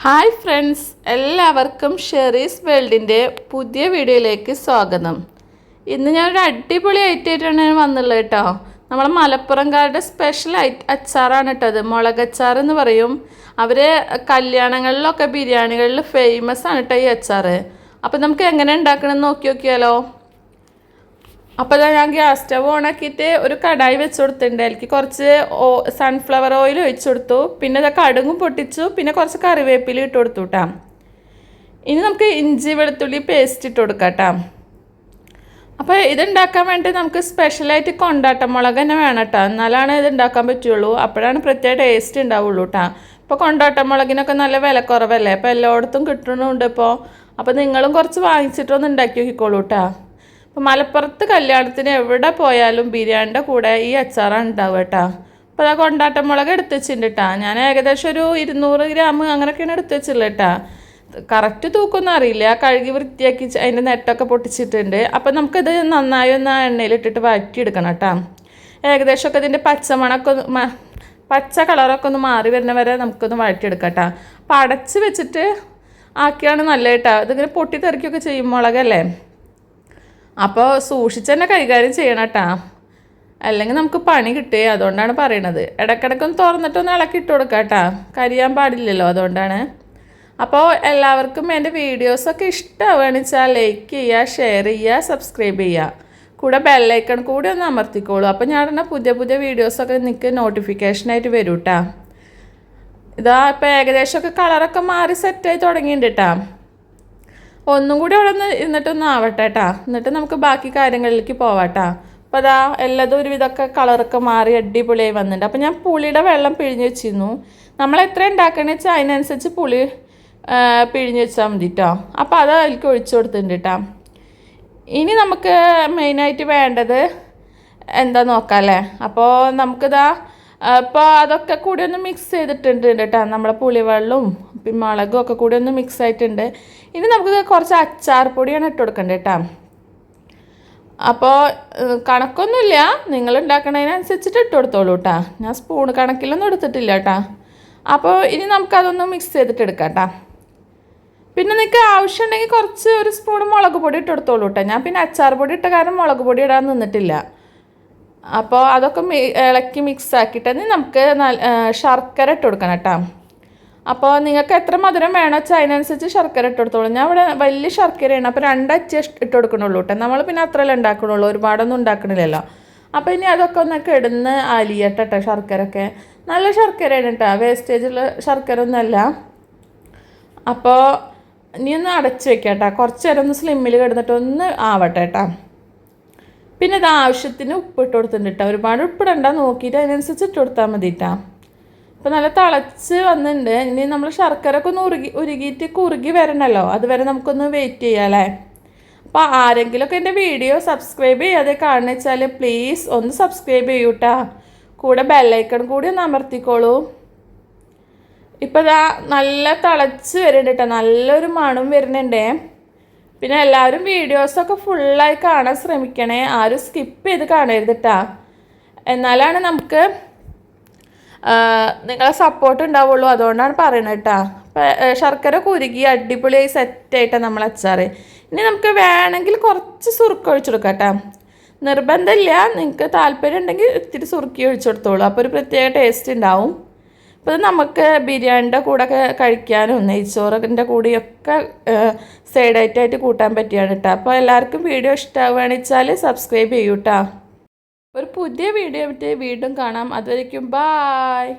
Hi friends, എല്ലാവർക്കും Sherry's വേൾഡിൻ്റെ പുതിയ വീഡിയോയിലേക്ക് സ്വാഗതം. ഇന്ന് ഞാനൊരു അടിപൊളി ഐറ്റമായിട്ടാണ് വന്നുള്ളത് കേട്ടോ. നമ്മളെ മലപ്പുറംകാരുടെ സ്പെഷ്യൽ അച്ചാറാണ് കേട്ടത്. മുളകച്ചാർ എന്ന് പറയും. അവർ കല്യാണങ്ങളിലൊക്കെ ബിരിയാണികളിൽ ഫേമസ് ആണ് കേട്ടോ ഈ അച്ചാർ. അപ്പോൾ നമുക്ക് എങ്ങനെ ഉണ്ടാക്കണമെന്ന് നോക്കിയാലോ. അപ്പോൾ ഞാൻ ഗ്യാസ് സ്റ്റവ് ഓണാക്കിയിട്ട് ഒരു കടായി വെച്ച് കൊടുത്തിട്ടുണ്ട്. അതിലേക്ക് കുറച്ച് സൺഫ്ലവർ ഓയിൽ ഒഴിച്ചു കൊടുത്തു. പിന്നെ ഇത് കടുകും പൊട്ടിച്ചു. പിന്നെ കുറച്ച് കറിവേപ്പില ഇട്ട് കൊടുത്തു കേട്ടോ. ഇനി നമുക്ക് ഇഞ്ചി വെളുത്തുള്ളി പേസ്റ്റ് ഇട്ട് കൊടുക്കാം കേട്ടോ. അപ്പോൾ ഇതുണ്ടാക്കാൻ വേണ്ടി നമുക്ക് സ്പെഷ്യലായിട്ട് കൊണ്ടാട്ടമുളക് തന്നെ വേണം കേട്ടോ. എന്നാലാണ് ഇത് ഉണ്ടാക്കാൻ പറ്റുള്ളൂ. അപ്പോഴാണ് പ്രത്യേക ടേസ്റ്റ് ഉണ്ടാവുള്ളൂ കേട്ടോ. ഇപ്പോൾ കൊണ്ടാട്ടമുളകിനൊക്കെ നല്ല വില കുറവല്ലേ. അപ്പോൾ എല്ലായിടത്തും കിട്ടുന്നുണ്ട് ഇപ്പോൾ. അപ്പോൾ നിങ്ങളും കുറച്ച് വാങ്ങിച്ചിട്ടൊന്ന് ഉണ്ടാക്കി നോക്കിക്കോളൂ കേട്ടോ. അപ്പോൾ മലപ്പുറത്ത് കല്യാണത്തിന് എവിടെ പോയാലും ബിരിയാണിൻ്റെ കൂടെ ഈ അച്ചാറാണ് ഉണ്ടാവുക കേട്ടോ. അപ്പോൾ ആ കൊണ്ടാട്ടമുളക് എടുത്ത് വെച്ചിട്ടുണ്ട് കേട്ടോ. ഞാൻ ഏകദേശം ഒരു 200 ഗ്രാം അങ്ങനെയൊക്കെയാണ് എടുത്ത് വെച്ചുള്ളത് കേട്ടോ. കറക്റ്റ് തൂക്കൊന്നും അറിയില്ല. കഴുകി വൃത്തിയാക്കി അതിൻ്റെ നെറ്റൊക്കെ പൊട്ടിച്ചിട്ടുണ്ട്. അപ്പോൾ നമുക്കിത് നന്നായി ഒന്ന് എണ്ണയിലിട്ടിട്ട് വഴറ്റിയെടുക്കണം കേട്ടോ. ഏകദേശമൊക്കെ ഇതിൻ്റെ പച്ച കളറൊക്കെ ഒന്ന് മാറി വരുന്ന വരെ നമുക്കൊന്ന് വഴറ്റിയെടുക്കാം കേട്ടോ. അപ്പോൾ അടച്ച് വെച്ചിട്ട് ആക്കിയാണ് നല്ലത് കേട്ടോ. ഇതിങ്ങനെ പൊട്ടിത്തെറിക്കുകയൊക്കെ ചെയ്യും മുളകല്ലേ. അപ്പോൾ സൂക്ഷിച്ച് തന്നെ കൈകാര്യം ചെയ്യണം കേട്ടോ. അല്ലെങ്കിൽ നമുക്ക് പണി കിട്ടുക. അതുകൊണ്ടാണ് പറയണത്. ഇടയ്ക്കിടയ്ക്കൊന്ന് തുറന്നിട്ടൊന്ന് ഇളക്കിയിട്ട് കൊടുക്കാം കേട്ടോ. കരിയാൻ പാടില്ലല്ലോ, അതുകൊണ്ടാണ്. അപ്പോൾ എല്ലാവർക്കും എൻ്റെ വീഡിയോസൊക്കെ ഇഷ്ടമാവുകയാണെന്ന് വെച്ചാൽ ലൈക്ക് ചെയ്യുക, ഷെയർ ചെയ്യുക, സബ്സ്ക്രൈബ് ചെയ്യുക. കൂടെ ബെല്ലൈക്കൺ കൂടി ഒന്ന് അമർത്തിക്കോളൂ. അപ്പോൾ ഞാൻ പുതിയ പുതിയ വീഡിയോസൊക്കെ നിങ്ങൾക്ക് നോട്ടിഫിക്കേഷനായിട്ട് വരും കേട്ടോ. ഇതാ ഇപ്പോൾ ഏകദേശമൊക്കെ കളറൊക്കെ മാറി സെറ്റായി തുടങ്ങിയിട്ടുണ്ട് കേട്ടോ. ഒന്നും കൂടി അവിടെ ഒന്ന് ഇരുന്നിട്ടൊന്ന് ആവട്ടെ കേട്ടോ. എന്നിട്ട് നമുക്ക് ബാക്കി കാര്യങ്ങളിലേക്ക് പോവാം കേട്ടോ. അപ്പോൾ അതാ എല്ലാതും ഒരുവിധമൊക്കെ കളറൊക്കെ മാറി അടിപൊളിയായി വന്നിട്ടുണ്ട്. അപ്പോൾ ഞാൻ പുളിയുടെ വെള്ളം പിഴിഞ്ഞ് വെച്ചിരുന്നു. നമ്മൾ എത്ര ഉണ്ടാക്കണമെന്ന് വെച്ചാൽ അതിനനുസരിച്ച് പുളി പിഴിഞ്ഞ് വെച്ചാൽ മതി കേട്ടോ. അപ്പോൾ അത് അതിലേക്ക് ഒഴിച്ചു കൊടുത്തിട്ടുണ്ട് കേട്ടോ. ഇനി നമുക്ക് മെയിനായിട്ട് വേണ്ടത് എന്താ നോക്കാം അല്ലേ. അപ്പോൾ നമുക്കിതാ അപ്പോൾ അതൊക്കെ കൂടി ഒന്ന് മിക്സ് ചെയ്തിട്ടുണ്ട് കേട്ടോ. നമ്മളെ പുളിവെള്ളവും പിന്നെ മുളകും ഒക്കെ കൂടി ഒന്ന് മിക്സ് ആയിട്ടുണ്ട്. ഇനി നമുക്ക് കുറച്ച് അച്ചാർ പൊടിയാണ് ഇട്ട് കൊടുക്കേണ്ടത് കേട്ടോ. അപ്പോൾ കണക്കൊന്നുമില്ല, നിങ്ങൾ ഉണ്ടാക്കണതിനനുസരിച്ചിട്ട് ഇട്ട് കൊടുത്തോളൂ കേട്ടോ. ഞാൻ സ്പൂൺ കണക്കിലൊന്നും എടുത്തിട്ടില്ല കേട്ടോ. അപ്പോൾ ഇനി നമുക്കതൊന്ന് മിക്സ് ചെയ്തിട്ട് എടുക്കാം കേട്ടോ. പിന്നെ നിങ്ങൾക്ക് ആവശ്യമുണ്ടെങ്കിൽ കുറച്ച് ഒരു സ്പൂൺ മുളക് പൊടി ഇട്ട് കൊടുത്തോളൂ കേട്ടോ. ഞാൻ പിന്നെ അച്ചാർ പൊടി ഇട്ട കാരണം മുളക് പൊടി ഇടാൻ നിന്നിട്ടില്ല. അപ്പോൾ അതൊക്കെ ഇളക്കി മിക്സ് ആക്കിയിട്ട് നമുക്ക് ശർക്കര ഇട്ട് കൊടുക്കണം കേട്ടോ. അപ്പോൾ നിങ്ങൾക്ക് എത്ര മധുരം വേണോ വെച്ചാൽ അതിനനുസരിച്ച് ശർക്കര ഇട്ട് കൊടുത്തോളൂ. ഞാൻ ഇവിടെ വലിയ ശർക്കരയാണ്. അപ്പോൾ 2 അച്ച് ഇട്ട് കൊടുക്കണുള്ളൂ കേട്ടോ. നമ്മൾ പിന്നെ അത്രയല്ലേ ഉണ്ടാക്കണുള്ളൂ, ഒരുപാടൊന്നും ഉണ്ടാക്കണില്ലല്ലോ. അപ്പോൾ ഇനി അതൊക്കെ ഒന്ന് കിടന്ന് അലിയട്ടെ കേട്ടോ. ശർക്കരയൊക്കെ നല്ല ശർക്കരയാണ് കേട്ടോ, വേസ്റ്റേജുള്ള ശർക്കര ഒന്നുമല്ല. അപ്പോൾ ഇനി ഒന്ന് അടച്ച് വെക്കാം കേട്ടോ. കുറച്ച് നേരം ഒന്ന് സ്ലിമ്മിൽ കിടന്നിട്ട് ഒന്ന് ആവട്ടെ കേട്ടോ. പിന്നെ ഇത് ആവശ്യത്തിന് ഉപ്പിട്ട് കൊടുത്തിട്ടുണ്ട് കേട്ടോ. ഒരുപാട് ഉപ്പിടണ്ട, നോക്കിയിട്ട് അതിനനുസരിച്ച് ഇട്ട് കൊടുത്താൽ മതി കേട്ടോ. അപ്പോൾ നല്ല തിളച്ച് വന്നിട്ടുണ്ട്. ഇനി നമ്മൾ ശർക്കരയൊക്കെ ഒന്ന് ഉരുകിയിട്ട് കുറുകി വരണമല്ലോ, അതുവരെ നമുക്കൊന്ന് വെയിറ്റ് ചെയ്യാം അല്ലേ. അപ്പോൾ ആരെങ്കിലുമൊക്കെ എൻ്റെ വീഡിയോ സബ്സ്ക്രൈബ് ചെയ്യാതെ കാണുന്ന വെച്ചാൽ പ്ലീസ് ഒന്ന് സബ്സ്ക്രൈബ് ചെയ്യൂ കേട്ടോ. കൂടെ ബെല്ലൈക്കൺ കൂടി ഒന്ന് അമർത്തിക്കോളൂ. ഇപ്പോൾ ഇതാ നല്ല തിളച്ച് വരുന്നുണ്ട് കേട്ടോ. നല്ലൊരു മണം വരുന്നുണ്ടേ. പിന്നെ എല്ലാവരും വീഡിയോസൊക്കെ ഫുള്ളായി കാണാൻ ശ്രമിക്കണേ. ആരും സ്കിപ്പ് ചെയ്ത് കാണരുത് കേട്ടോ. എന്നാലാണ് നമുക്ക് നിങ്ങളെ സപ്പോർട്ട് ഉണ്ടാവുള്ളൂ. അതുകൊണ്ടാണ് പറയണത് കേട്ടോ. ശർക്കര കുരുകി അടിപൊളിയായി സെറ്റായിട്ടാണ് നമ്മൾ അച്ചാർ. ഇനി നമുക്ക് വേണമെങ്കിൽ കുറച്ച് സുറുക്ക് ഒഴിച്ചു കൊടുക്കാം കേട്ടോ. നിർബന്ധമില്ല, നിങ്ങൾക്ക് താല്പര്യം ഉണ്ടെങ്കിൽ ഇത്തിരി സുറുക്കി ഒഴിച്ചു കൊടുത്തോളൂ. അപ്പോൾ ഒരു പ്രത്യേക ടേസ്റ്റ് ഉണ്ടാവും. അപ്പോൾ ഇത് നമുക്ക് ബിരിയാണിൻ്റെ കൂടെ ഒക്കെ കഴിക്കാനും നെയ്ച്ചോറിൻ്റെ കൂടെയൊക്കെ സൈഡായിട്ടായിട്ട് കൂട്ടാൻ പറ്റിയാണ് കേട്ടോ. അപ്പോൾ എല്ലാവർക്കും വീഡിയോ ഇഷ്ടമാവുകയാണെന്ന് വെച്ചാൽ സബ്സ്ക്രൈബ് ചെയ്യൂ കേട്ടോ. ഒരു പുതിയ വീഡിയോ ആയിട്ട് വീണ്ടും കാണാം. അതുവരേക്കും ബായ്.